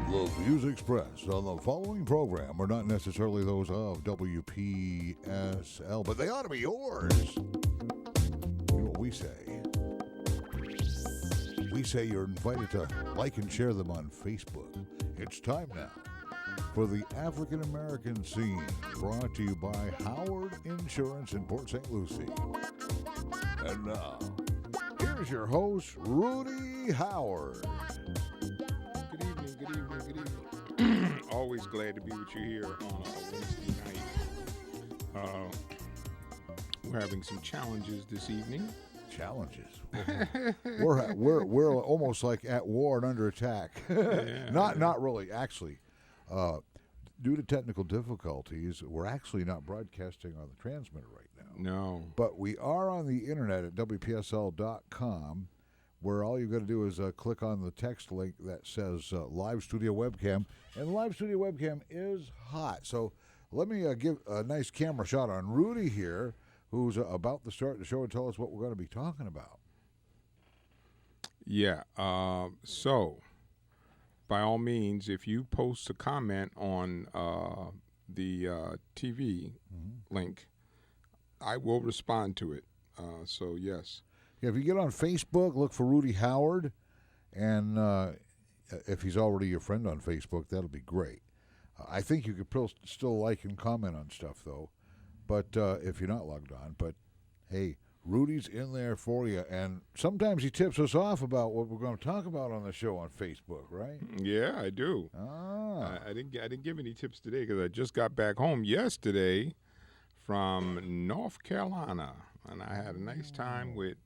The views expressed on the following program are not necessarily those of WPSL, but they ought to be yours. You know what we say? We say you're invited to like and share them on Facebook. It's time now for the African American Scene, brought to you by Howard Insurance in Port St. Lucie. And now, here's your host, Rudy Howard. Good evening. Always glad to be with you here on a Wednesday night. We're having some challenges this evening. Challenges. We're almost like at war and under attack. Not really. Actually, due to technical difficulties, we're actually not broadcasting on the transmitter right now. No. But we are on the internet at WPSL.com, where all you've got to do is click on the text link that says live studio webcam, and the live studio webcam is hot. So let me give a nice camera shot on Rudy here, who's about to start the show and tell us what we're going to be talking about. Yeah. So, by all means, if you post a comment on the TV link, I will respond to it. So, yes. Yeah, if you get on Facebook, look for Rudy Howard, and if he's already your friend on Facebook, that'll be great. I think you could still like and comment on stuff, though, but if you're not logged on. But, hey, Rudy's in there for you, and sometimes he tips us off about what we're going to talk about on the show on Facebook, right? Yeah, I do. I didn't give any tips today because I just got back home yesterday from North Carolina. And I had a nice time with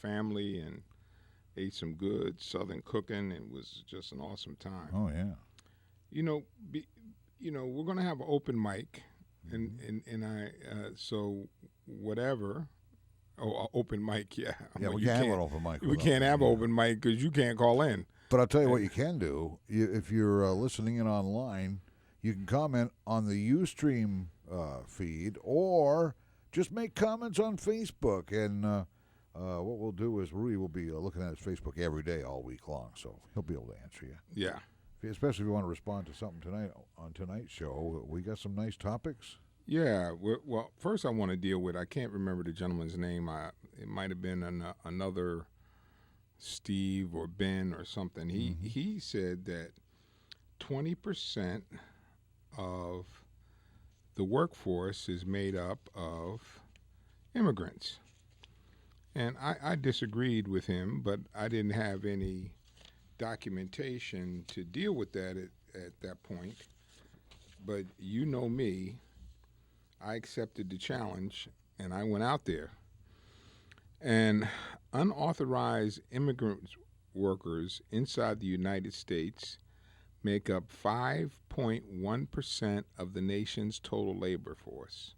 family and ate some good Southern cooking. It was just an awesome time. Oh yeah. We're gonna have an open mic, and I so whatever. Oh, open mic, yeah. Yeah, we can't have an open mic. We can't have an open mic because you can't call in. But I'll tell you what you can do. If you're listening in online, you can comment on the Ustream feed, or just make comments on Facebook, and what we'll do is Rudy will be looking at his Facebook every day all week long, so he'll be able to answer you. Yeah. Especially if you want to respond to something tonight on tonight's show. We got some nice topics. Yeah. Well, first I want to deal with, I can't remember the gentleman's name. It might have been another Steve or Ben or something. He said that 20% of the workforce is made up of immigrants. And I disagreed with him, but I didn't have any documentation to deal with that at that point. But you know me, I accepted the challenge, and I went out there. And unauthorized immigrant workers inside the United States make up 5.1% of the nation's total labor force.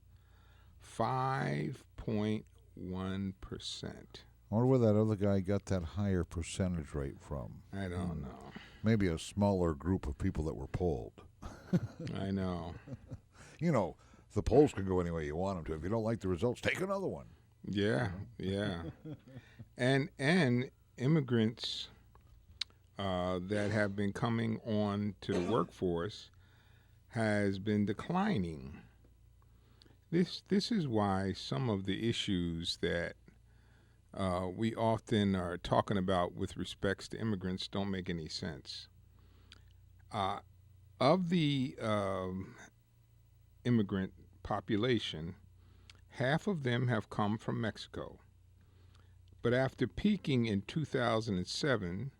5.1%. I wonder where that other guy got that higher percentage rate from. I don't know. Maybe a smaller group of people that were polled. I know. The polls can go any way you want them to. If you don't like the results, take another one. Yeah. And immigrants that have been coming on to the workforce has been declining. This is why some of the issues that we often are talking about with respects to immigrants don't make any sense. Of the immigrant population, half of them have come from Mexico. But after peaking in 2007,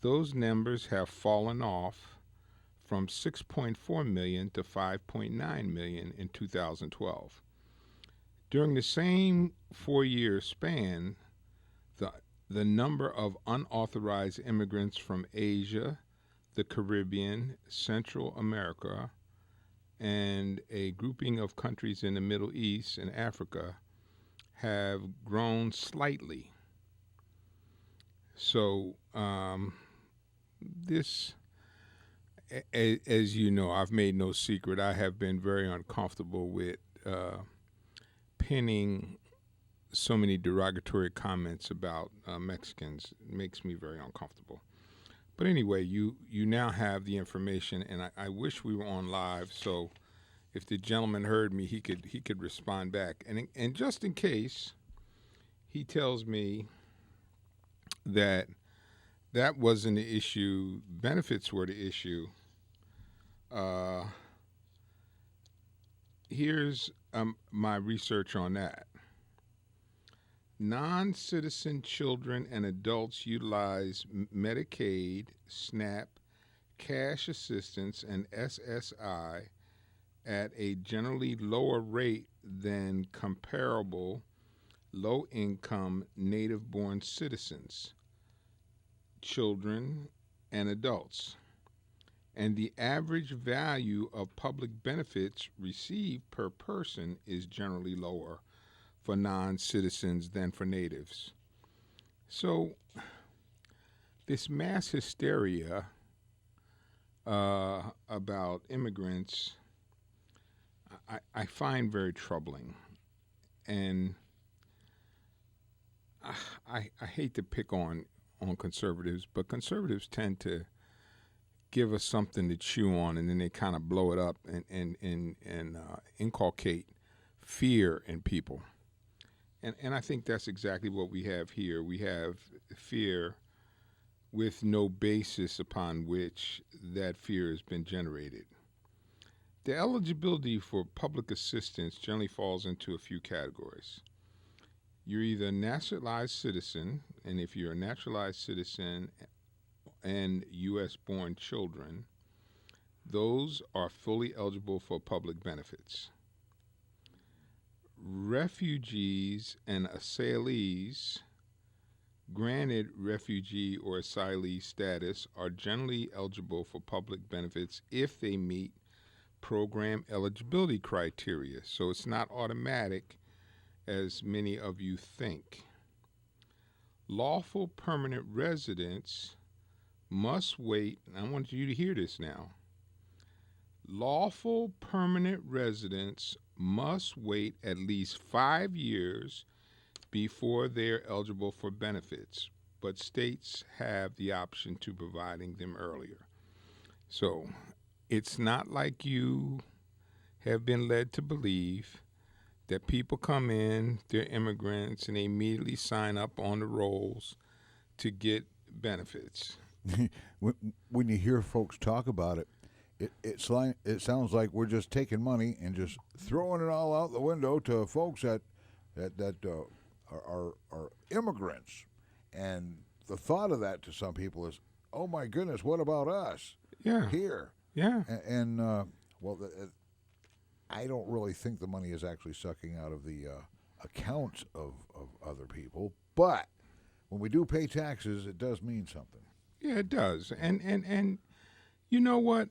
those numbers have fallen off from 6.4 million to 5.9 million in 2012. During the same 4-year span, the number of unauthorized immigrants from Asia, the Caribbean, Central America, and a grouping of countries in the Middle East and Africa have grown slightly. So this, as you know, I've made no secret, I have been very uncomfortable with pinning so many derogatory comments about Mexicans. It makes me very uncomfortable. But anyway, you now have the information, and I wish we were on live, so if the gentleman heard me, he could respond back. And just in case he tells me that wasn't the issue, benefits were the issue, here's my research on that. Non-citizen children and adults utilize Medicaid, SNAP, cash assistance, and SSI at a generally lower rate than comparable low-income native-born citizens, children, and adults. And the average value of public benefits received per person is generally lower for non-citizens than for natives. So this mass hysteria about immigrants, I find very troubling. And I hate to pick on conservatives, but conservatives tend to give us something to chew on, and then they kind of blow it up and inculcate fear in people. And I think that's exactly what we have here. We have fear with no basis upon which that fear has been generated. The eligibility for public assistance generally falls into a few categories. You're either a naturalized citizen, and if you're a naturalized citizen and U.S.-born children, those are fully eligible for public benefits. Refugees and asylees granted refugee or asylee status are generally eligible for public benefits if they meet program eligibility criteria. So it's not automatic, as many of you think. Lawful permanent residents must wait, and I want you to hear this now. Lawful permanent residents must wait at least 5 years before they're eligible for benefits, but states have the option to providing them earlier. So it's not like you have been led to believe that people come in, they're immigrants, and they immediately sign up on the rolls to get benefits. When you hear folks talk about it, it sounds like we're just taking money and just throwing it all out the window to folks that are immigrants. And the thought of that to some people is, oh my goodness, what about us? Yeah. Here. Yeah. And I don't really think the money is actually sucking out of the accounts of other people. But when we do pay taxes, it does mean something. Yeah, it does. And you know what?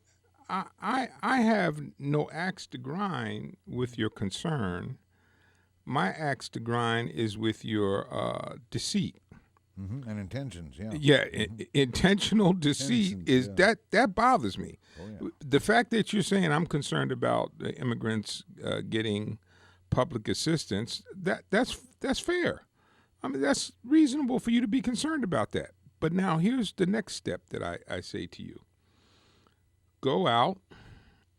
I have no axe to grind with your concern. My axe to grind is with your deceit. Mm-hmm. And intentions, yeah. Yeah, intentional deceit is that bothers me. Oh, yeah. The fact that you're saying I'm concerned about the immigrants getting public assistance, that's fair. I mean, that's reasonable for you to be concerned about that. But now here's the next step that I say to you. Go out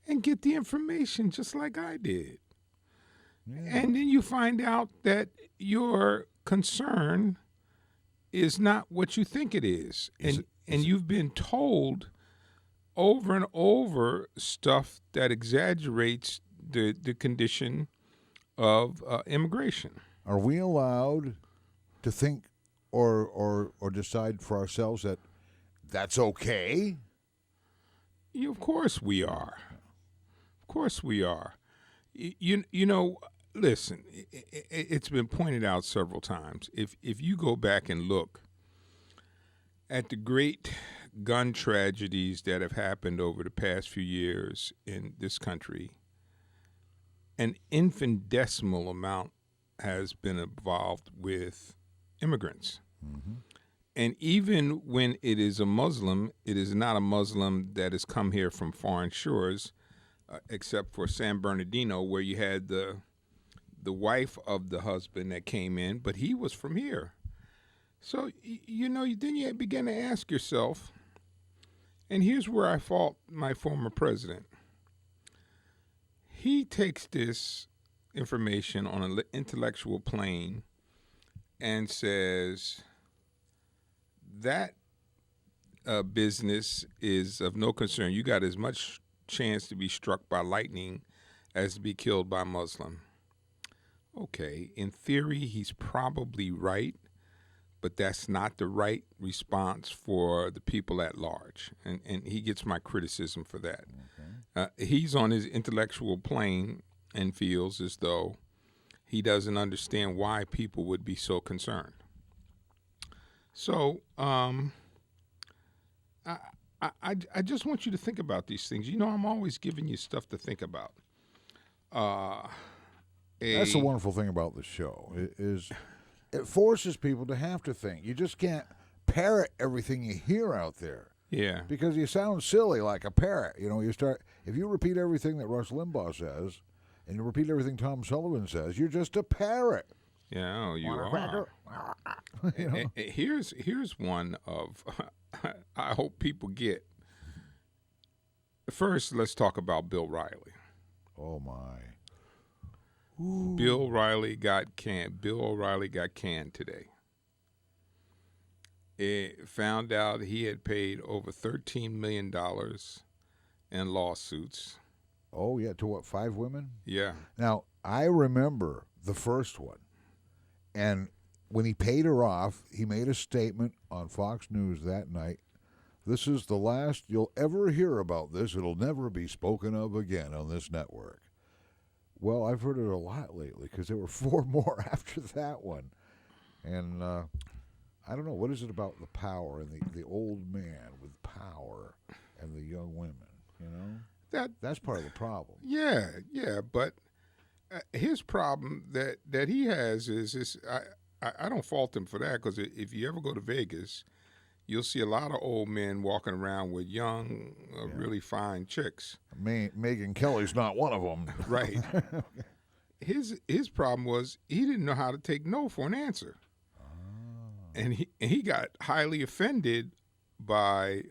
and get the information just like I did. Yeah. And then you find out that your concern is not what you think it is. And you've been told over and over stuff that exaggerates the condition of immigration. Are we allowed to think or decide for ourselves that that's okay? Of course we are. Of course we are. You know, listen, it's been pointed out several times. If you go back and look at the great gun tragedies that have happened over the past few years in this country, an infinitesimal amount has been involved with immigrants. Mm-hmm. And even when it is a Muslim, it is not a Muslim that has come here from foreign shores, except for San Bernardino, where you had the wife of the husband that came in, but he was from here. So, then you begin to ask yourself, And here's where I fault my former president. He takes this information on an intellectual plane and says that business is of no concern. You got as much chance to be struck by lightning as to be killed by a Muslim. Okay, in theory, he's probably right, but that's not the right response for the people at large. And he gets my criticism for that. Okay. He's on his intellectual plane and feels as though he doesn't understand why people would be so concerned. So I just want you to think about these things. You know, I'm always giving you stuff to think about. That's the wonderful thing about the show is it forces people to have to think. You just can't parrot everything you hear out there. Yeah. Because you sound silly like a parrot. You know, if you repeat everything that Rush Limbaugh says and you repeat everything Tom Sullivan says, you're just a parrot. Yeah, you are. You know? Here's one of I hope people get. First, let's talk about Bill Riley. Oh my. Ooh. Bill O'Reilly got canned today. It found out he had paid over $13 million in lawsuits. Oh, yeah, to what, 5 women? Yeah. Now, I remember the first one. And when he paid her off, he made a statement on Fox News that night. This is the last you'll ever hear about this. It'll never be spoken of again on this network. Well, I've heard it a lot lately because there were 4 more after that one. And I don't know, what is it about the power and the old man with power and the young women, you know? That's part of the problem. Yeah, but his problem that he has is I don't fault him for that because if you ever go to Vegas, you'll see a lot of old men walking around with young, really fine chicks. Megyn Kelly's not one of them. Right. His problem was he didn't know how to take no for an answer. And he got highly offended by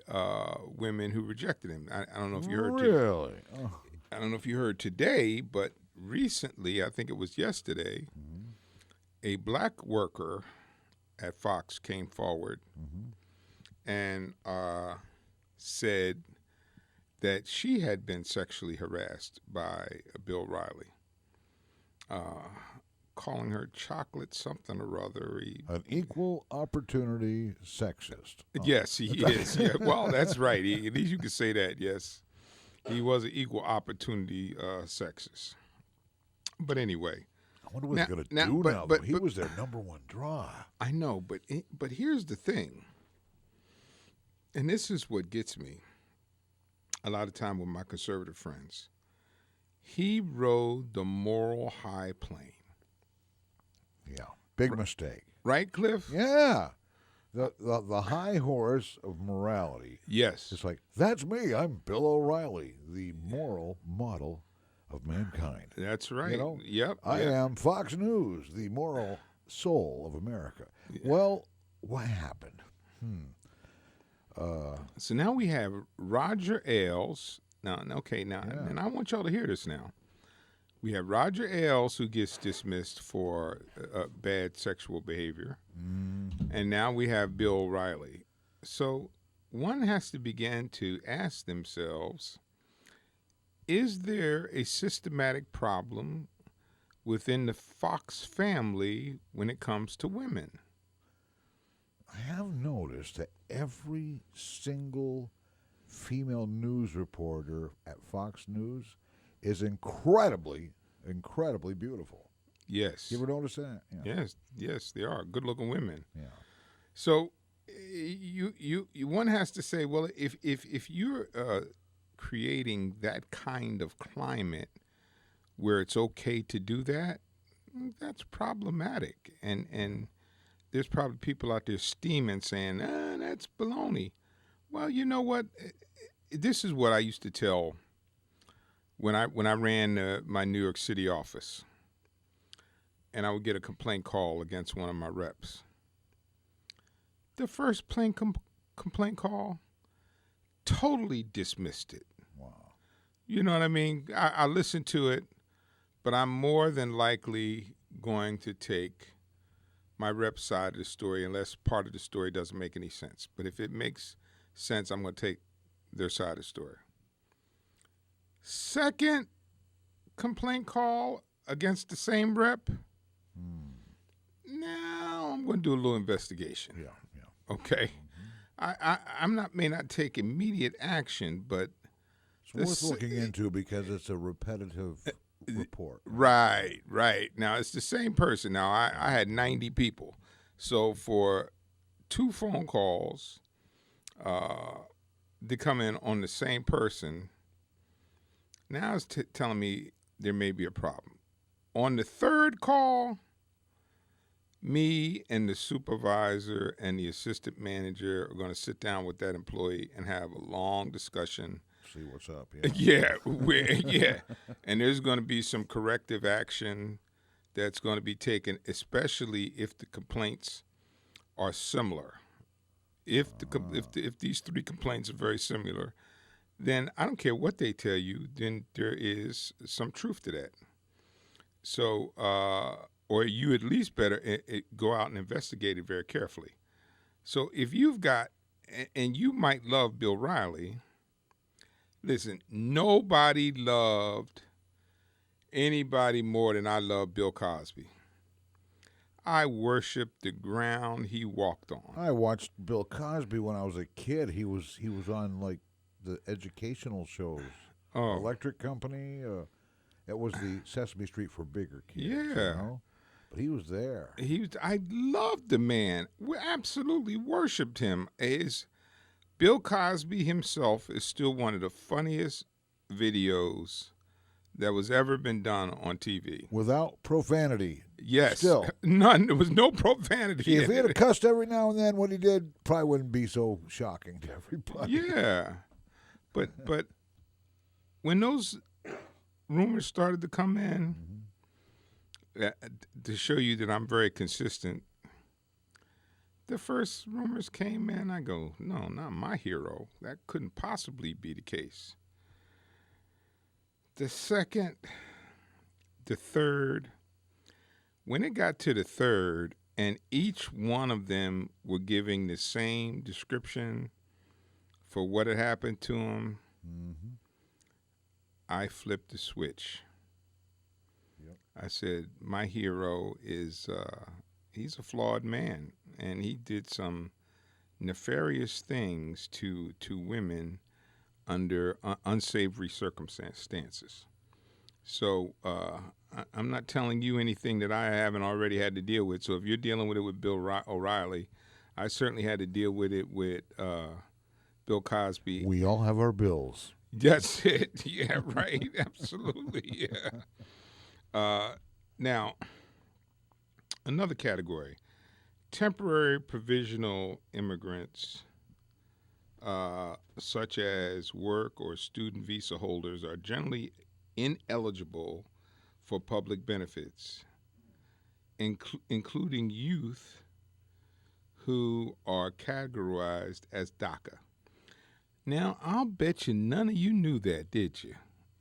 women who rejected him. I don't know if you heard. Really? I don't know if you heard today, but recently, I think it was yesterday, a black worker at Fox came forward and said that she had been sexually harassed by Bill Riley, calling her chocolate something or other. An equal opportunity sexist. Oh. Yes, he is. Yeah. Well, that's right. At least you could say that, yes. He was an equal opportunity sexist. But anyway. I wonder what he's going to do now. But he was their number one draw. I know, but here's the thing. And this is what gets me a lot of time with my conservative friends. He rode the moral high plane. Yeah, big mistake. Right, Cliff? Yeah. The high horse of morality. Yes. It's like, that's me. I'm Bill O'Reilly, the moral model of mankind. That's right. You know? Yep. I am Fox News, the moral soul of America. Yeah. Well, what happened? So now we have Roger Ailes. And I want y'all to hear this now. We have Roger Ailes, who gets dismissed for bad sexual behavior. And now we have Bill O'Reilly. So one has to begin to ask themselves, is there a systematic problem within the Fox family when it comes to women? I have noticed that every single female news reporter at Fox News is incredibly beautiful. Yes. You ever notice that? Yeah. Yes, they are good-looking women. Yeah. So you one has to say, well, if you're creating that kind of climate where it's okay to do that, that's problematic. And there's probably people out there steaming saying, that's baloney. Well, you know what? This is what I used to tell when I ran my New York City office, and I would get a complaint call against one of my reps. The first complaint call, totally dismissed it. Wow. You know what I mean? I listened to it, but I'm more than likely going to take my rep side of the story unless part of the story doesn't make any sense. But if it makes sense, I'm going to take their side of the story. Second complaint call against the same rep. Now I'm going to do a little investigation. Yeah. Okay. I may not take immediate action, but It's worth looking into because it's a repetitive report. Right. Now, it's the same person. Now, I had 90 people. So for 2 phone calls to come in on the same person, now it's telling me there may be a problem. On the 3rd call, me and the supervisor and the assistant manager are going to sit down with that employee and have a long discussion. See what's up. Yeah. Yeah. And there's going to be some corrective action that's going to be taken, especially if the complaints are similar. If these 3 complaints are very similar, then I don't care what they tell you, then there is some truth to that. So, or you at least better go out and investigate it very carefully. So if you've got, and you might love Bill Riley, listen, nobody loved anybody more than I love Bill Cosby. I worshiped the ground he walked on. I watched Bill Cosby when I was a kid. He was on like the educational shows. Electric Company. It was the Sesame Street for bigger kids. Yeah. You know? But he was there. I loved the man. We absolutely worshipped him. Bill Cosby himself is still one of the funniest videos that was ever been done on TV. Without profanity. Yes. Still. None. There was no profanity. See, if he had cussed every now and then, what he did probably wouldn't be so shocking to everybody. Yeah. But when those rumors started to come in, to show you that I'm very consistent, the first rumors came in, I go, no, not my hero. That couldn't possibly be the case. The second, the third, when it got to the third, and each one of them were giving the same description for what had happened to him, I flipped the switch. Yep. I said, my hero is, he's a flawed man, and he did some nefarious things to women under unsavory circumstances. So I'm not telling you anything that I haven't already had to deal with. So if you're dealing with it with Bill O'Reilly, I certainly had to deal with it with Bill Cosby. We all have our bills. That's it. Yeah, right. Absolutely. Yeah. Now, another category, temporary provisional immigrants, such as work or student visa holders, are generally ineligible for public benefits, including youth who are categorized as DACA. Now, I'll bet you none of you knew that, did you?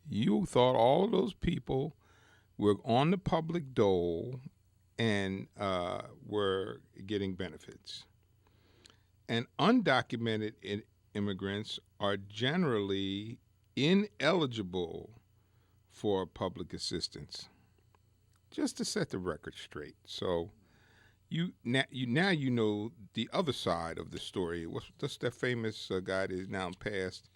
You thought all of those people were on the public dole and were getting benefits. And undocumented immigrants are generally ineligible for public assistance. Just to set the record straight. So now you know the other side of the story. What's that famous guy that is now passed?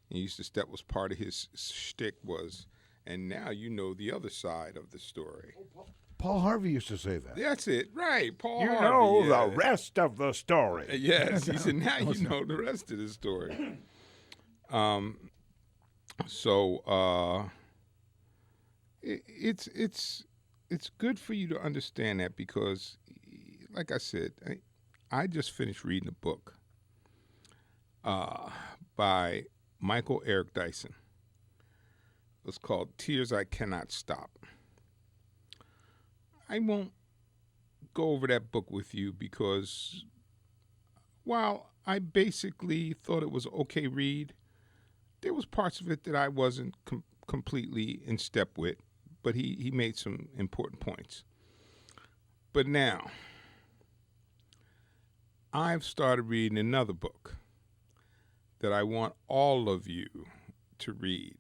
And that was part of his shtick was, and now you know the other side of the story. Paul Harvey used to say that. That's it, right? Paul You Harvey. know yeah. the rest of the story. Yes, he said. Now you know the rest of the story. It's good for you to understand that because, like I said, I just finished reading a book by Michael Eric Dyson. It's called Tears I Cannot Stop. I won't go over that book with you because while I basically thought it was an okay read, there was parts of it that I wasn't completely in step with, but he made some important points. But now, I've started reading another book that I want all of you to read.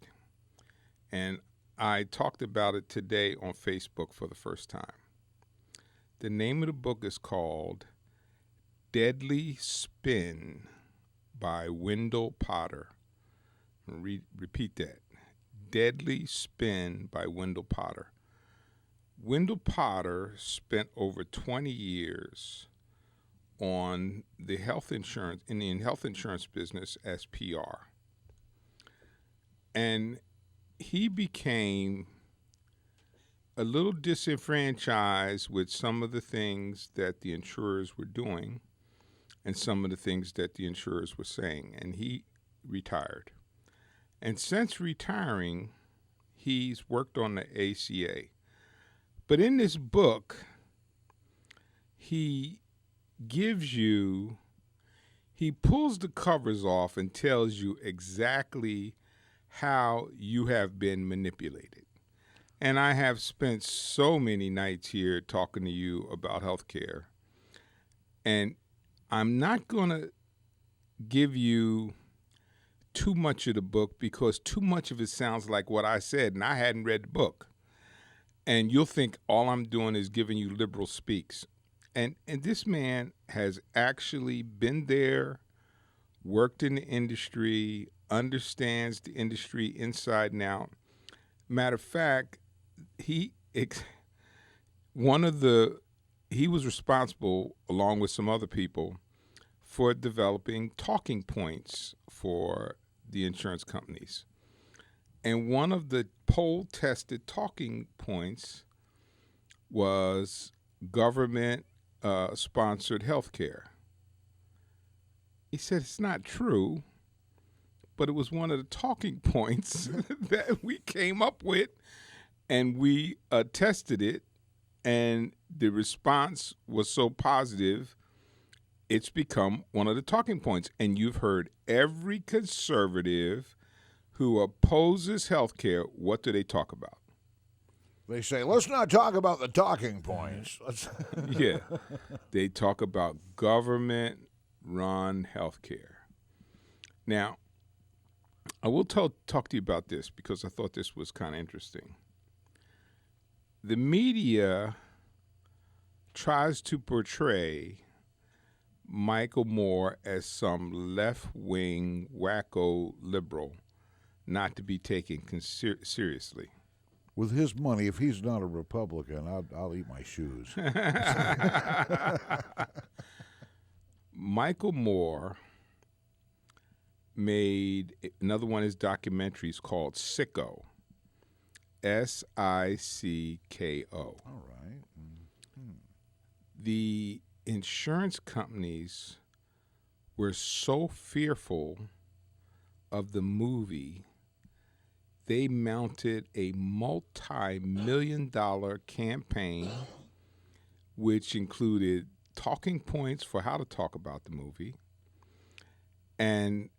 And I talked about it today on Facebook for the first time. The name of the book is called Deadly Spin by Wendell Potter. Repeat that. Deadly Spin by Wendell Potter. Wendell Potter spent over 20 years on the health insurance business as PR. And he became a little disenfranchised with some of the things that the insurers were doing and some of the things that the insurers were saying, and he retired. And since retiring, he's worked on the ACA. But in this book, he pulls the covers off and tells you exactly how you have been manipulated. And I have spent so many nights here talking to you about healthcare. And I'm not going to give you too much of the book because too much of it sounds like what I said, and I hadn't read the book. And you'll think all I'm doing is giving you liberal speaks. And this man has actually been there, worked in the industry, understands the industry inside and out. Matter of fact, he was responsible, along with some other people, for developing talking points for the insurance companies. And one of the poll-tested talking points was government-sponsored health care. He said it's not true, but it was one of the talking points that we came up with, and we tested it, and the response was so positive, it's become one of the talking points. And you've heard every conservative who opposes health care, what do they talk about? They say, let's not talk about the talking points. Yeah. They talk about government-run health care. Now, I will talk to you about this because I thought this was kind of interesting. The media tries to portray Michael Moore as some left-wing wacko liberal, not to be taken seriously. With his money, if he's not a Republican, I'll eat my shoes. Michael Moore made another one of his documentaries called Sicko, S-I-C-K-O. All right. Mm-hmm. The insurance companies were so fearful of the movie, they mounted a multi-million-dollar campaign, which included talking points for how to talk about the movie and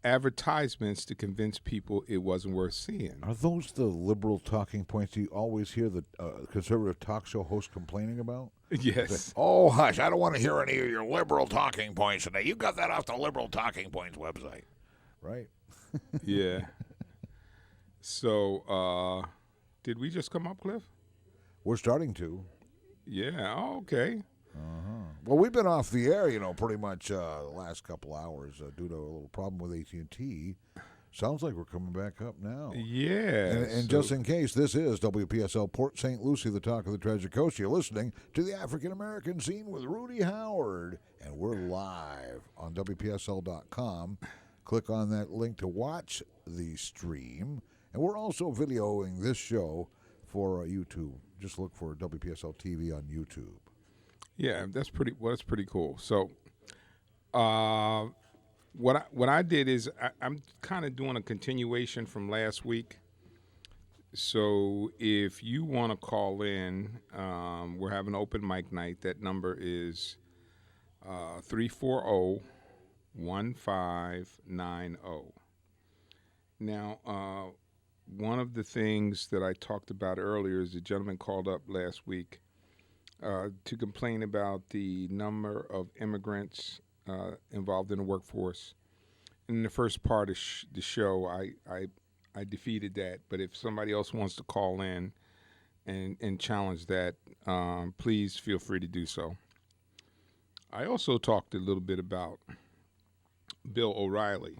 advertisements to convince people it wasn't worth seeing. Are those the liberal talking points you always hear the conservative talk show host complaining about? Yes. Oh, hush, I don't want to hear any of your liberal talking points today. You got that off the Liberal Talking Points website. Right? Yeah. So, did we just come up, Cliff? We're starting to. Yeah, okay. Well, we've been off the air, pretty much the last couple hours due to a little problem with AT&T. Sounds like we're coming back up now. Yeah. And just in case, this is WPSL Port St. Lucie, the talk of the Treasure Coast. You're listening to the African American Scene with Rudy Howard, and we're live on WPSL.com. Click on that link to watch the stream, and we're also videoing this show for YouTube. Just look for WPSL TV on YouTube. Yeah, that's pretty cool. So, what I did is I'm kind of doing a continuation from last week. So if you want to call in, we're having open mic night. That number is 340-1590. Now, one of the things that I talked about earlier is the gentleman called up last week to complain about the number of immigrants involved in the workforce. In the first part of the show, I defeated that. But if somebody else wants to call in and challenge that, please feel free to do so. I also talked a little bit about Bill O'Reilly.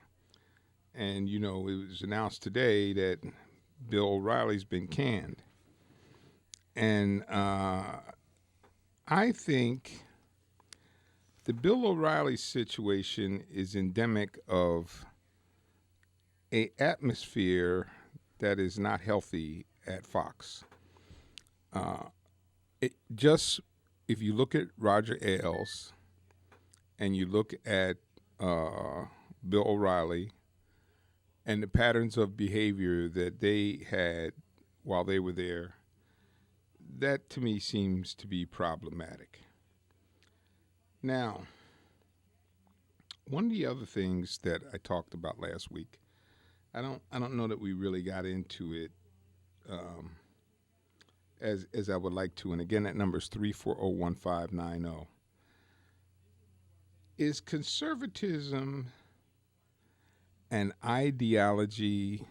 And, it was announced today that Bill O'Reilly's been canned. And I think the Bill O'Reilly situation is endemic of an atmosphere that is not healthy at Fox. If you look at Roger Ailes and you look at Bill O'Reilly and the patterns of behavior that they had while they were there, that to me seems to be problematic. Now, one of the other things that I talked about last week, I don't know that we really got into it as I would like to, and again that number is 340-1590. Is conservatism an ideology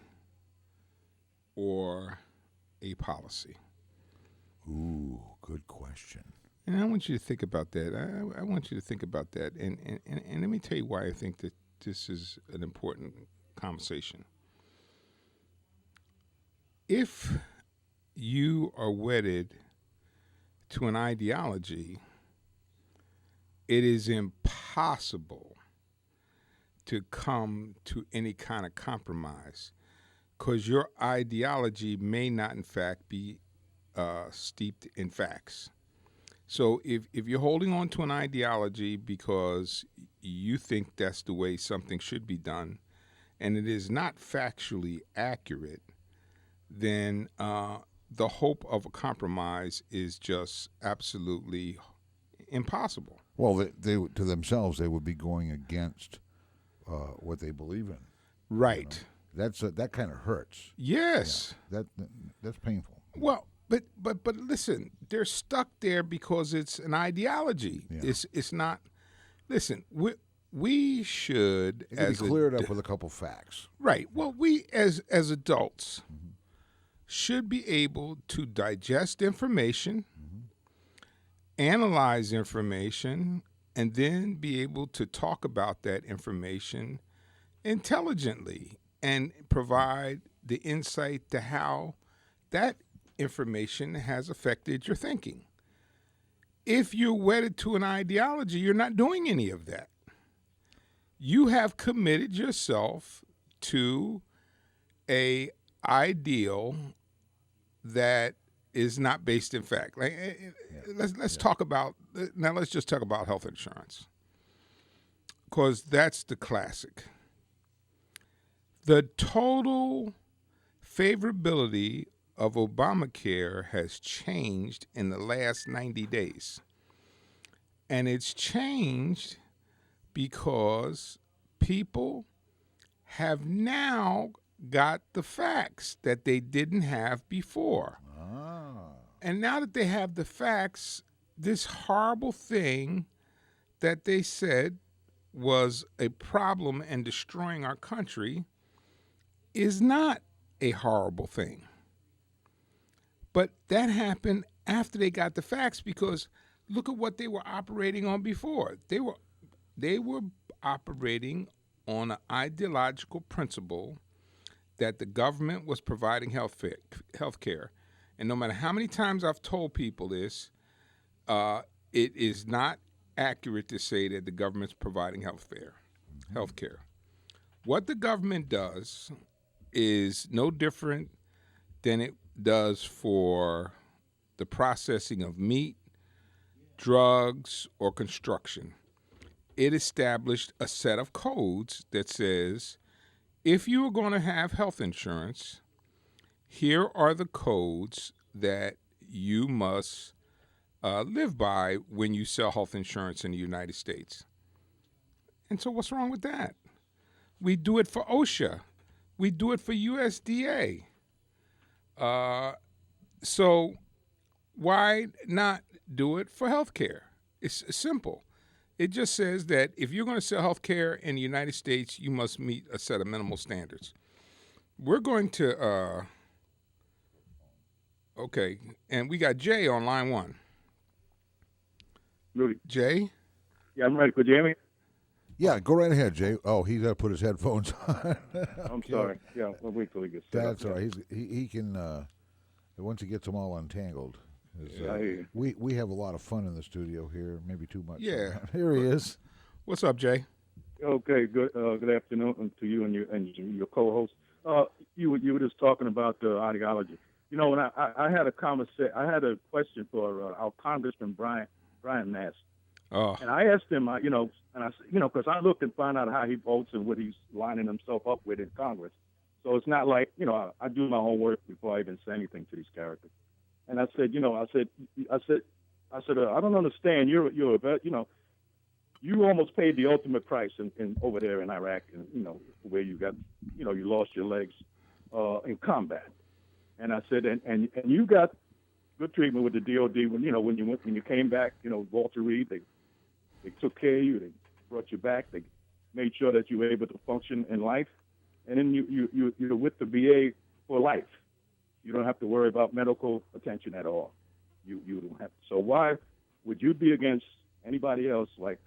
or a policy? Ooh, good question. And I want you to think about that. I want you to think about that. And let me tell you why I think that this is an important conversation. If you are wedded to an ideology, it is impossible to come to any kind of compromise because your ideology may not, in fact, be steeped in facts. So if you're holding on to an ideology because you think that's the way something should be done, and it is not factually accurate, then the hope of a compromise is just absolutely impossible. Well, they to themselves, they would be going against what they believe in. Right. That kind of hurts. Yes. Yeah, that's painful. Well, but listen, they're stuck there because it's an ideology. Yeah. It's not. Listen, we should It can be cleared up with a couple facts. Right. Well, we as adults should be able to digest information, analyze information, and then be able to talk about that information intelligently and provide the insight to how that information has affected your thinking. If you're wedded to an ideology, you're not doing any of that. You have committed yourself to a ideal that is not based in fact. Let's talk about now. Let's just talk about health insurance, because that's the classic. The total favorability of Obamacare has changed in the last 90 days, and it's changed because people have now got the facts that they didn't have before. And now that they have the facts, this horrible thing that they said was a problem and destroying our country is not a horrible thing. But that happened after they got the facts, because look at what they were operating on before. They were operating on an ideological principle that the government was providing health care. And no matter how many times I've told people this, it is not accurate to say that the government's providing health care. What the government does is no different than it does for the processing of meat, drugs, or construction. It established a set of codes that says, if you are going to have health insurance, here are the codes that you must live by when you sell health insurance in the United States. And so what's wrong with that? We do it for OSHA. We do it for USDA. So why not do it for healthcare? It's simple. It just says that if you're going to sell healthcare in the United States, you must meet a set of minimal standards. We're going to, okay, and we got Jay on line 1. Rudy. Jay? Yeah, I'm ready. Could you hear me? Yeah, go right ahead, Jay. Oh, he's got to put his headphones on. I'm sorry. Yeah, we'll wait till he gets set That's up. all right. He can, once he gets them all untangled. Yeah, I hear you. We have a lot of fun in the studio here, maybe too much. Yeah. sometimes. Here he is. What's up, Jay? Okay, good afternoon to you and your co-host. You were just talking about the ideology. You know, when I had a conversation, I had a question for our Congressman Brian Nass, and I asked him, and I said, because I looked and found out how he votes and what he's lining himself up with in Congress. So it's not like, I do my homework before I even say anything to these characters. And I said, I don't understand. You're a vet, you almost paid the ultimate price in over there in Iraq, and where you got, you lost your legs in combat. And I said, and you got good treatment with the DOD when you came back. Walter Reed, they took care of you. They brought you back. They made sure that you were able to function in life. And then you're with the VA for life. You don't have to worry about medical attention at all. You don't have to. So why would you be against anybody else? Like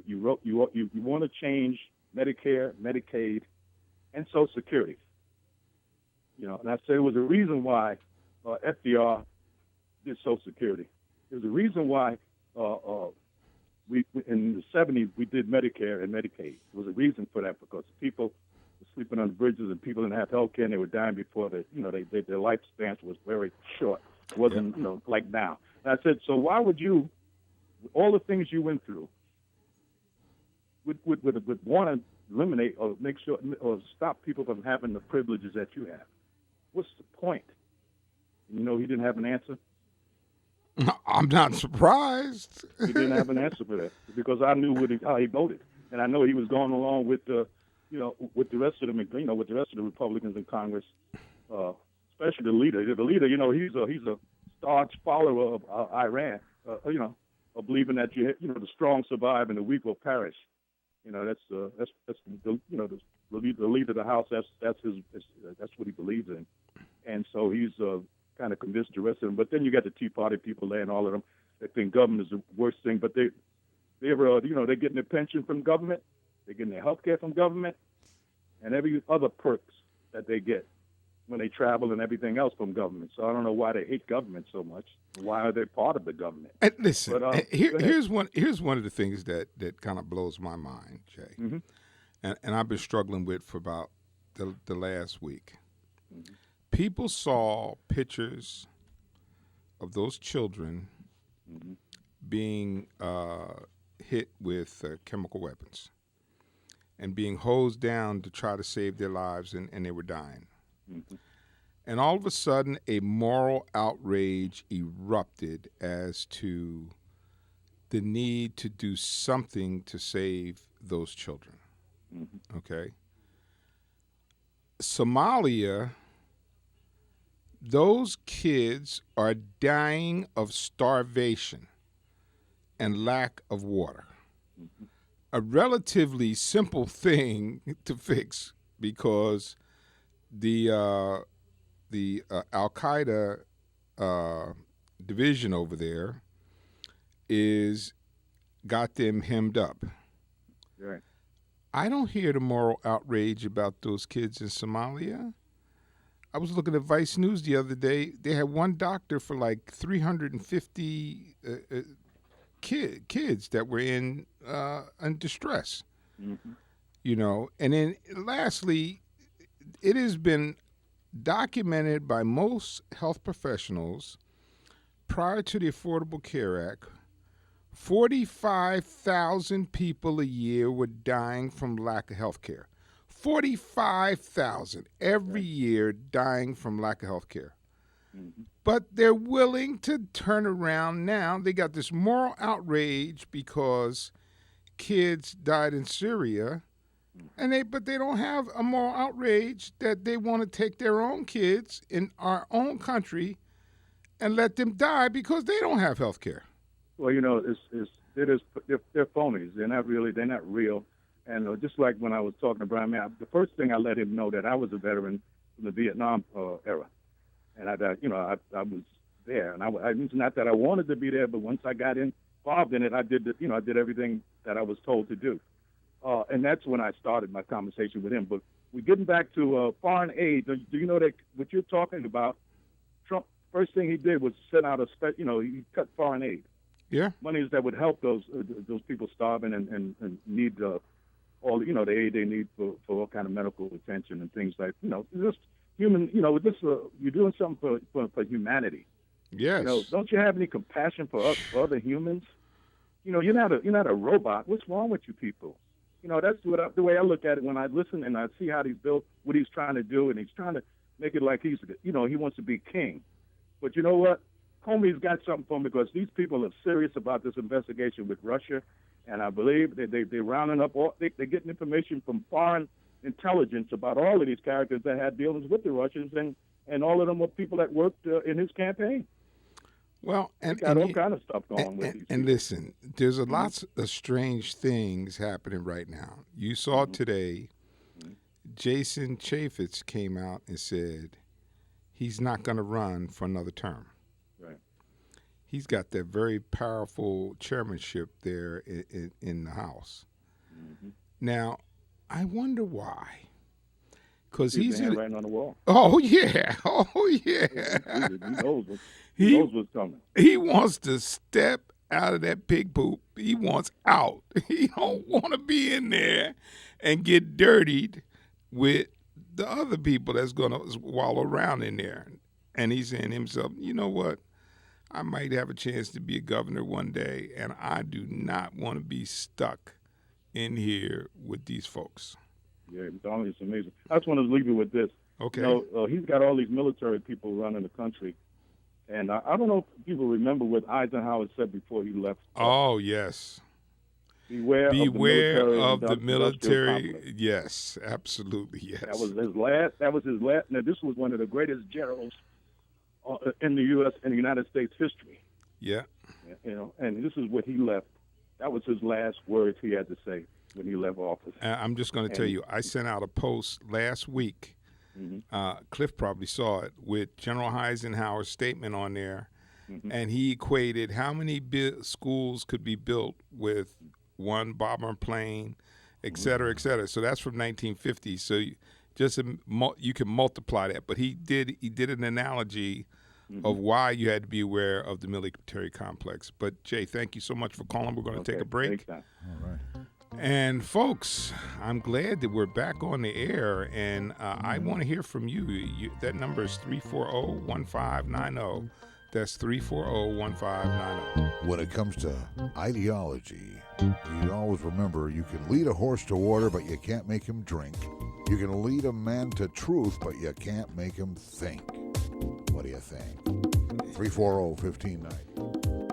you want to change Medicare, Medicaid, and Social Security. And I said it was a reason why FDR did Social Security. There's a reason why we in the 70s we did Medicare and Medicaid. There was a reason for that because people were sleeping on the bridges and people didn't have health care and they were dying before their lifespan was very short. It wasn't like now. And I said, so why would you, with all the things you went through, would want to eliminate or make sure or stop people from having the privileges that you have? What's the point? He didn't have an answer. I'm not surprised. He didn't have an answer for that because I knew how he voted, and I know he was going along with with the rest of them, with the rest of the Republicans in Congress, especially the leader. The leader, he's a staunch follower of Iran. Of believing that the strong survive and the weak will perish. That's the leader of the House. That's what he believes in, and so he's kind of convinced the rest of them. But then you got the Tea Party people there and all of them that think government is the worst thing. But they're getting their pension from government, they're getting their health care from government, and every other perks that they get when they travel and everything else from government. So I don't know why they hate government so much. Why are they part of the government? And listen, here's one of the things that kind of blows my mind, Jay, Mm-hmm. and I've been struggling with for about the last week. Mm-hmm. People saw pictures of those children Mm-hmm. being hit with chemical weapons and being hosed down to try to save their lives, and they were dying. Mm-hmm. And all of a sudden, a moral outrage erupted as to the need to do something to save those children. Mm-hmm. Okay? Somalia, those kids are dying of starvation and lack of water. Mm-hmm. A relatively simple thing to fix because the Al Qaeda division over there is got them hemmed up. Right. I don't hear the moral outrage about those kids in Somalia. I was looking at Vice News the other day. They had one doctor for like 350 kids that were in distress. Mm-hmm. And then lastly, it has been documented by most health professionals prior to the Affordable Care Act, 45,000 people a year were dying from lack of health care. 45,000 every year dying from lack of health care. Mm-hmm. But they're willing to turn around now. They got this moral outrage because kids died in Syria But they don't have a moral outrage that they want to take their own kids in our own country and let them die because they don't have health care. Well, they're phonies. They're not real. And just like when I was talking to Brian, the first thing I let him know that I was a veteran from the Vietnam era, and I was there, and it's not that I wanted to be there, but once I got involved in it, I did everything that I was told to do, and that's when I started my conversation with him. But we're getting back to foreign aid. Do you know that what you're talking about? Trump, first thing he did was send out he cut foreign aid. Yeah, monies that would help those people starving and need all the aid they need for all kind of medical attention and things like just human. You're doing something for humanity. Yes. Don't you have any compassion for other humans? You're not a robot. What's wrong with you people? That's the way I look at it when I listen and I see how he's built, what he's trying to do, and he's trying to make it like he wants to be king. But you know what? Comey's got something for him because these people are serious about this investigation with Russia, and I believe that they're rounding up they're getting information from foreign intelligence about all of these characters that had dealings with the Russians, and all of them were people that worked in his campaign. Well, and got all kind of stuff going with these. And listen, there's lots of strange things happening right now. You saw today, Jason Chaffetz came out and said he's not going to run for another term. Right. He's got that very powerful chairmanship there in the House. Mm-hmm. Now, I wonder why. Because he's writing on the wall. Oh yeah. He knows what's coming. He wants to step out of that pig poop. He wants out. He don't want to be in there and get dirtied with the other people that's going to wallow around in there. And he's saying to himself, you know what? I might have a chance to be a governor one day, and I do not want to be stuck in here with these folks. Yeah, it's amazing. I just want to leave you with this. Okay. He's got all these military people running the country. And I don't know if people remember what Eisenhower said before he left. Oh, yes. Beware of the military. Yes, absolutely, yes. That was his last. Now, this was one of the greatest generals in the U.S. and the United States history. Yeah. And this is what he left. That was his last words he had to say when he left office. I'm just going to tell you, I sent out a post last week. Mm-hmm. Cliff probably saw it with General Eisenhower's statement on there, and he equated how many schools could be built with one bomber plane, et cetera, et cetera. So that's from 1950. So you can multiply that. But he did an analogy of why you had to be aware of the military complex. But Jay, thank you so much for calling. We're going to take a break. All right. And folks, I'm glad that we're back on the air, and I want to hear from you. That number is 340-1590. That's 340-1590. When it comes to ideology, you always remember you can lead a horse to water, but you can't make him drink. You can lead a man to truth, but you can't make him think. What do you think? 340-1590.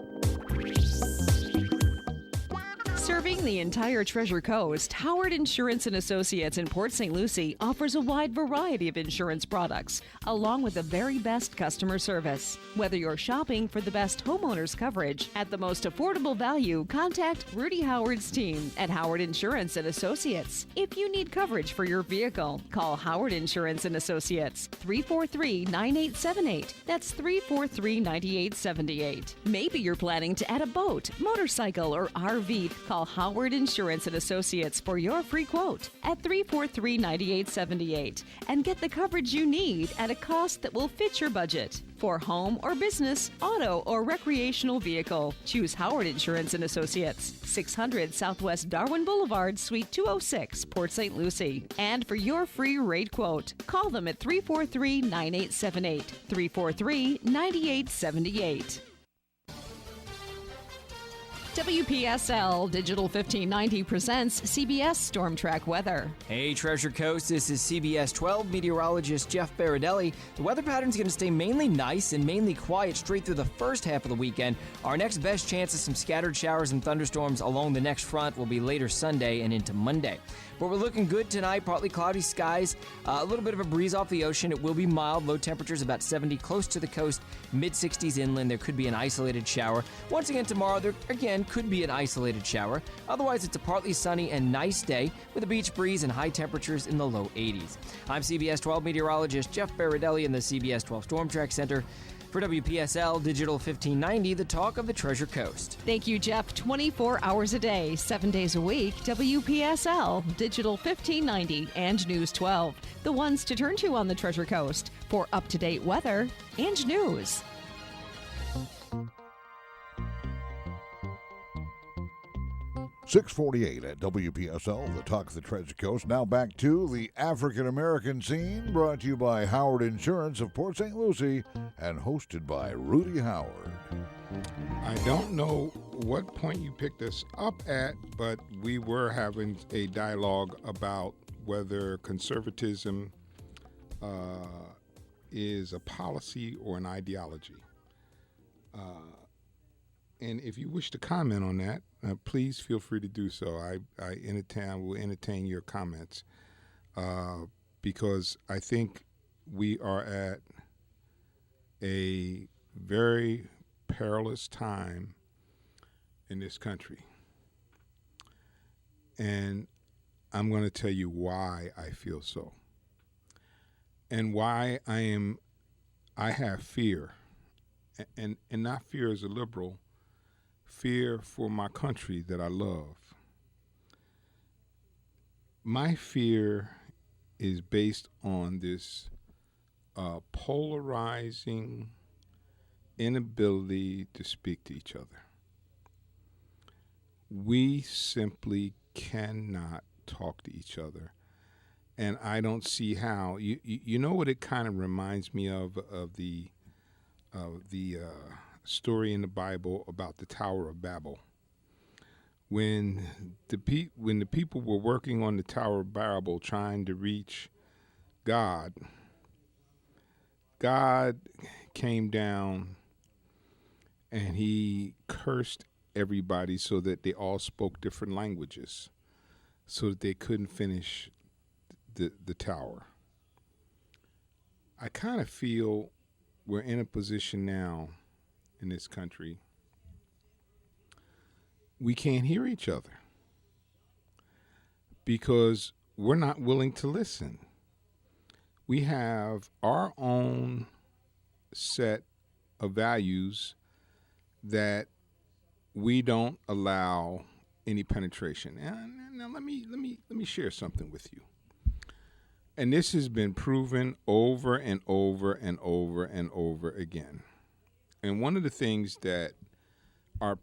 Serving the entire Treasure Coast, Howard Insurance & Associates in Port St. Lucie offers a wide variety of insurance products, along with the very best customer service. Whether you're shopping for the best homeowners coverage at the most affordable value, contact Rudy Howard's team at Howard Insurance & Associates. If you need coverage for your vehicle, call Howard Insurance & Associates, 343-9878. That's 343-9878. Maybe you're planning to add a boat, motorcycle, or RV. Call Howard Insurance & Associates for your free quote at 343-9878 and get the coverage you need at a cost that will fit your budget. For home or business, auto or recreational vehicle, choose Howard Insurance & Associates, 600 Southwest Darwin Boulevard, Suite 206, Port St. Lucie. And for your free rate quote, call them at 343-9878, 343-9878. WPSL Digital 1590 presents CBS Storm Track Weather. Hey, Treasure Coast, this is CBS 12 meteorologist Jeff Baradelli. The weather pattern's going to stay mainly nice and mainly quiet straight through the first half of the weekend. Our next best chance of some scattered showers and thunderstorms along the next front will be later Sunday and into Monday. But we're looking good tonight. Partly cloudy skies, a little bit of a breeze off the ocean. It will be mild. Low temperatures about 70 close to the coast, mid-60s inland. There could be an isolated shower. Once again, tomorrow, there again could be an isolated shower. Otherwise, it's a partly sunny and nice day with a beach breeze and high temperatures in the low 80s. I'm CBS 12 meteorologist Jeff Baradelli in the CBS 12 Storm Track Center. For WPSL Digital 1590, the talk of the Treasure Coast. Thank you, Jeff. 24 hours a day, 7 days a week. WPSL, Digital 1590, and News 12. The ones to turn to on the Treasure Coast for up-to-date weather and news. 648 at WPSL, the talk of the Treasure Coast. Now back to the African-American scene, brought to you by Howard Insurance of Port St. Lucie and hosted by Rudy Howard. I don't know what point you picked us up at, but we were having a dialogue about whether conservatism is a policy or an ideology. And if you wish to comment on that, please feel free to do so. I will entertain your comments because I think we are at a very perilous time in this country. And I'm going to tell you why I feel so. And why I have fear, and not fear as a liberal, fear for my country that I love. My fear is based on this polarizing inability to speak to each other. We simply cannot talk to each other. And I don't see how. You know what it kind of reminds me of the story in the Bible about the Tower of Babel. When the people were working on the Tower of Babel trying to reach God, God came down and he cursed everybody so that they all spoke different languages so that they couldn't finish the tower. I kind of feel we're in a position now in this country, we can't hear each other because we're not willing to listen. We have our own set of values that we don't allow any penetration. And now let me share something with you. And this has been proven over and over and over and over again. And one of the things that our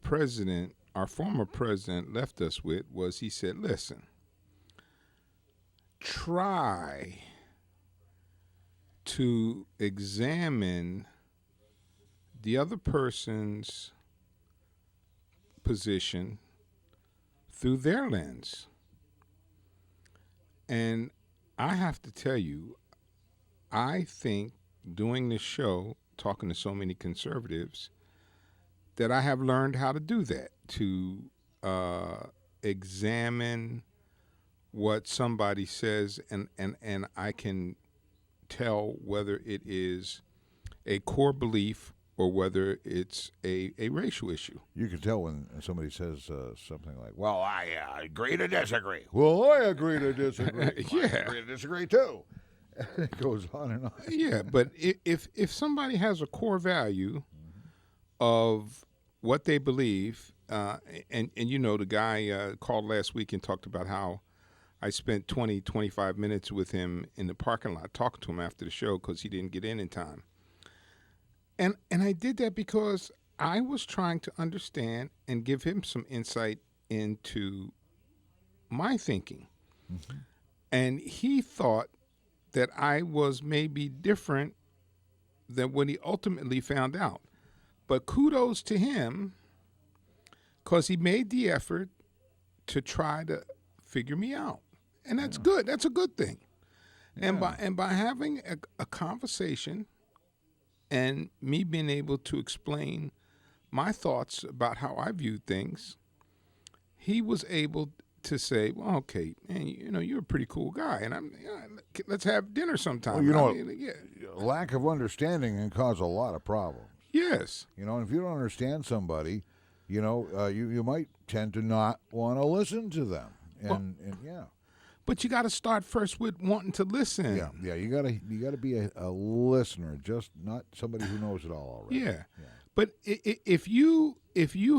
former president left us with was he said, listen, try to examine the other person's position through their lens. And I have to tell you, I think doing this show, talking to so many conservatives, that I have learned how to do that, to examine what somebody says, and I can tell whether it is a core belief or whether it's a racial issue. You can tell when somebody says something like, well, I agree to disagree. Well, I agree to disagree. Yeah. I agree to disagree, too. It goes on and on. Yeah, but if somebody has a core value of what they believe, and you know, the guy called last week and talked about how I spent 25 minutes with him in the parking lot talking to him after the show because he didn't get in time. And I did that because I was trying to understand and give him some insight into my thinking. Mm-hmm. And he thought that I was maybe different than what he ultimately found out. But kudos to him, because he made the effort to try to figure me out. And that's good. That's a good thing. Yeah. And by having a conversation and me being able to explain my thoughts about how I viewed things, he was able to say, well, okay, man, you're a pretty cool guy, and let's have dinner sometime. Well, lack of understanding can cause a lot of problems. Yes. And if you don't understand somebody, you might tend to not want to listen to them. And yeah. But you got to start first with wanting to listen. Yeah. You gotta be a listener, just not somebody who knows it all already. Yeah. But if you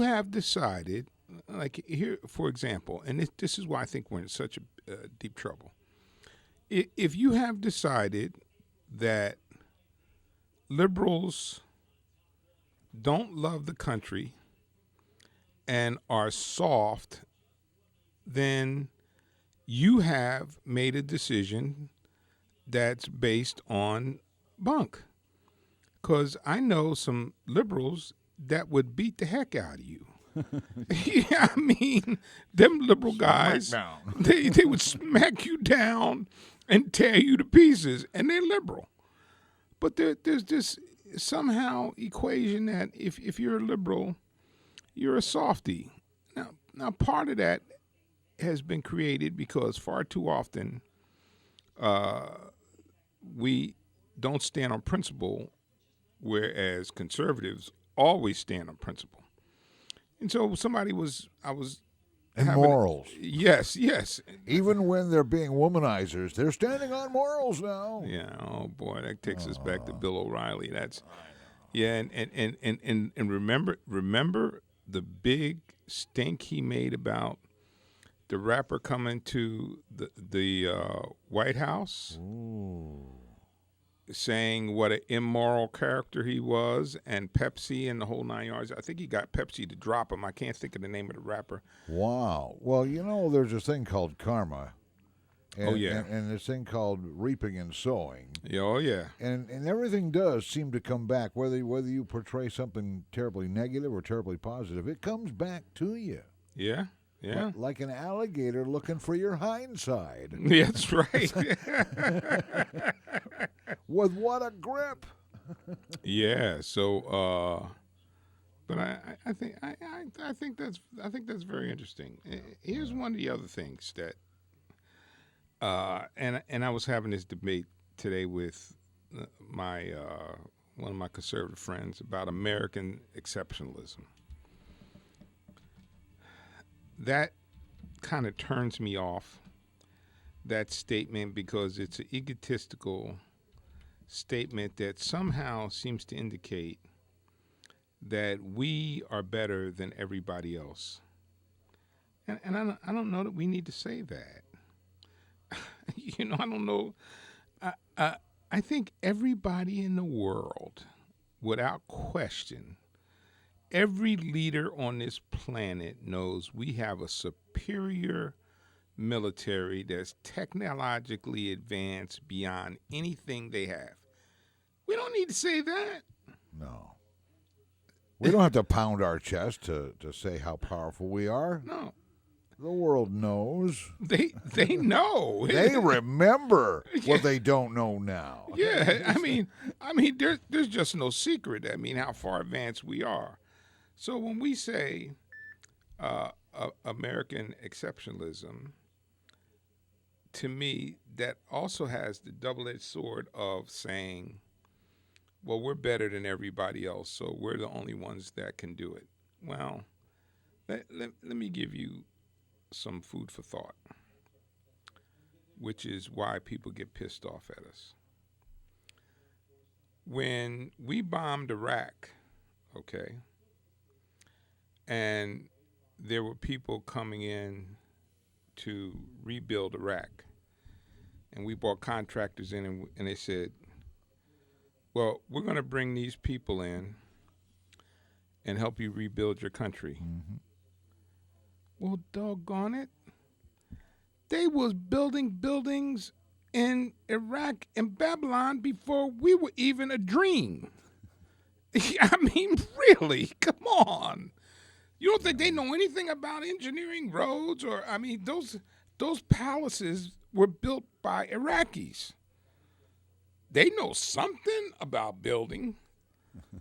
have decided, like here, for example, and this is why I think we're in such a deep trouble. If you have decided that liberals don't love the country and are soft, then you have made a decision that's based on bunk. Because I know some liberals that would beat the heck out of you. Yeah, I mean, them liberal guys, they would smack you down and tear you to pieces, and they're liberal. But there's this somehow equation that if you're a liberal, you're a softie. Now part of that has been created because far too often we don't stand on principle, whereas conservatives always stand on principle. And so and morals. Yes. Even when they're being womanizers, they're standing on morals now. Yeah. Oh boy, that takes us back to Bill O'Reilly. And remember the big stink he made about the rapper coming to the White House. Ooh. Saying what an immoral character he was, and Pepsi and the whole 9 yards. I think he got Pepsi to drop him. I can't think of the name of the rapper. Wow. Well, there's this thing called karma. And, yeah. And this thing called reaping and sowing. Oh, yeah. And everything does seem to come back, whether you portray something terribly negative or terribly positive, it comes back to you. Yeah. Yeah. Like an alligator looking for your hindside. Yeah, that's right. With what a grip. Yeah. So, but I think that's very interesting. Here's one of the other things that, and I was having this debate today with my one of my conservative friends about American exceptionalism. That kind of turns me off, that statement, because it's an egotistical statement that somehow seems to indicate that we are better than everybody else. And I don't know that we need to say that. I don't know. I think everybody in the world, without question, every leader on this planet knows we have a superior military that's technologically advanced beyond anything they have. We don't need to say that. No. We don't have to pound our chest to say how powerful we are. No. The world knows. They know. They remember what they don't know now. Yeah, I mean, there's just no secret. I mean, how far advanced we are. So when we say American exceptionalism, to me, that also has the double-edged sword of saying, well, we're better than everybody else, so we're the only ones that can do it. Well, let me give you some food for thought, which is why people get pissed off at us. When we bombed Iraq, okay, and there were people coming in to rebuild Iraq, and we brought contractors in, and they said, well, we're going to bring these people in and help you rebuild your country. Mm-hmm. Well, doggone it, they was building buildings in Iraq and Babylon before we were even a dream. I mean, really, come on. You don't think they know anything about engineering roads? Or, I mean, those palaces were built by Iraqis. They know something about building.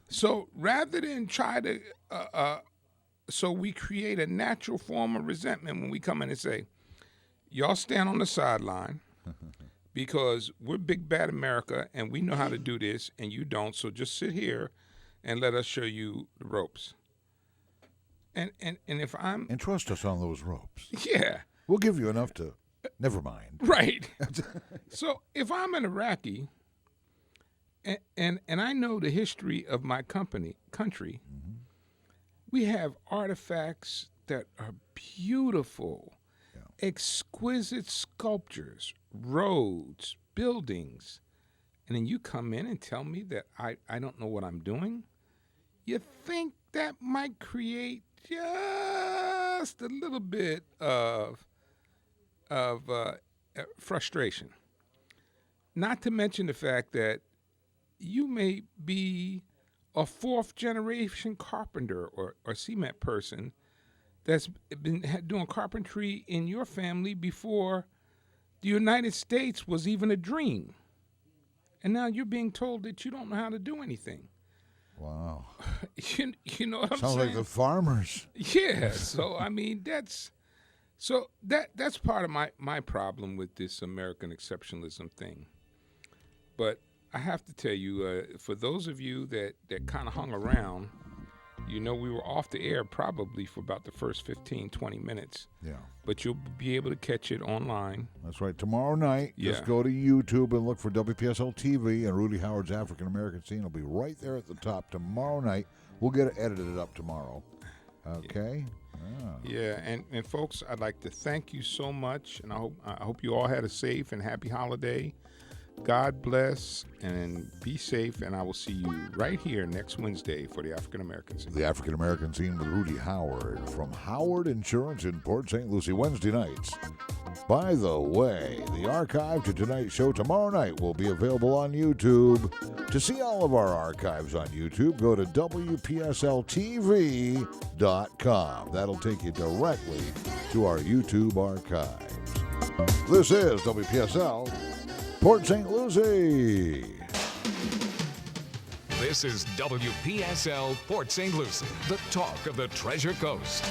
So rather than try to, so we create a natural form of resentment when we come in and say, y'all stand on the sideline because we're big bad America and we know how to do this and you don't. So just sit here and let us show you the ropes. And if I'm And trust us on those ropes. yeah. We'll give you enough to never mind. Right. So if I'm an Iraqi and I know the history of my country, we have artifacts that are beautiful, exquisite sculptures, roads, buildings, and then you come in and tell me that I don't know what I'm doing? You think that might create just a little bit of frustration. Not to mention the fact that you may be a fourth-generation carpenter or cement person that's been doing carpentry in your family before the United States was even a dream. And now you're being told that you don't know how to do anything. Wow. You know what I'm Sounds saying? like the farmers. Yeah. So I mean that's part of my problem with this American exceptionalism thing. But I have to tell you, for those of you that kind of hung around, you know we were off the air probably for about the first 15, 20 minutes. Yeah. But you'll be able to catch it online. That's right. Tomorrow night, just Yeah. go to YouTube and look for WPSL TV, and Rudy Howard's African American Scene will be right there at the top tomorrow night. We'll get it edited up tomorrow. Okay? Yeah, and folks, I'd like to thank you so much, and I hope you all had a safe and happy holiday. God bless and be safe, and I will see you right here next Wednesday for the African American Scene. The African American Scene with Rudy Howard from Howard Insurance in Port St. Lucie, Wednesday nights. By the way, the archive to tonight's show tomorrow night will be available on YouTube. To see all of our archives on YouTube, go to WPSLTV.com. That'll take you directly to our YouTube archives. This is WPSL Port St. Lucie. This is WPSL Port St. Lucie, the talk of the Treasure Coast.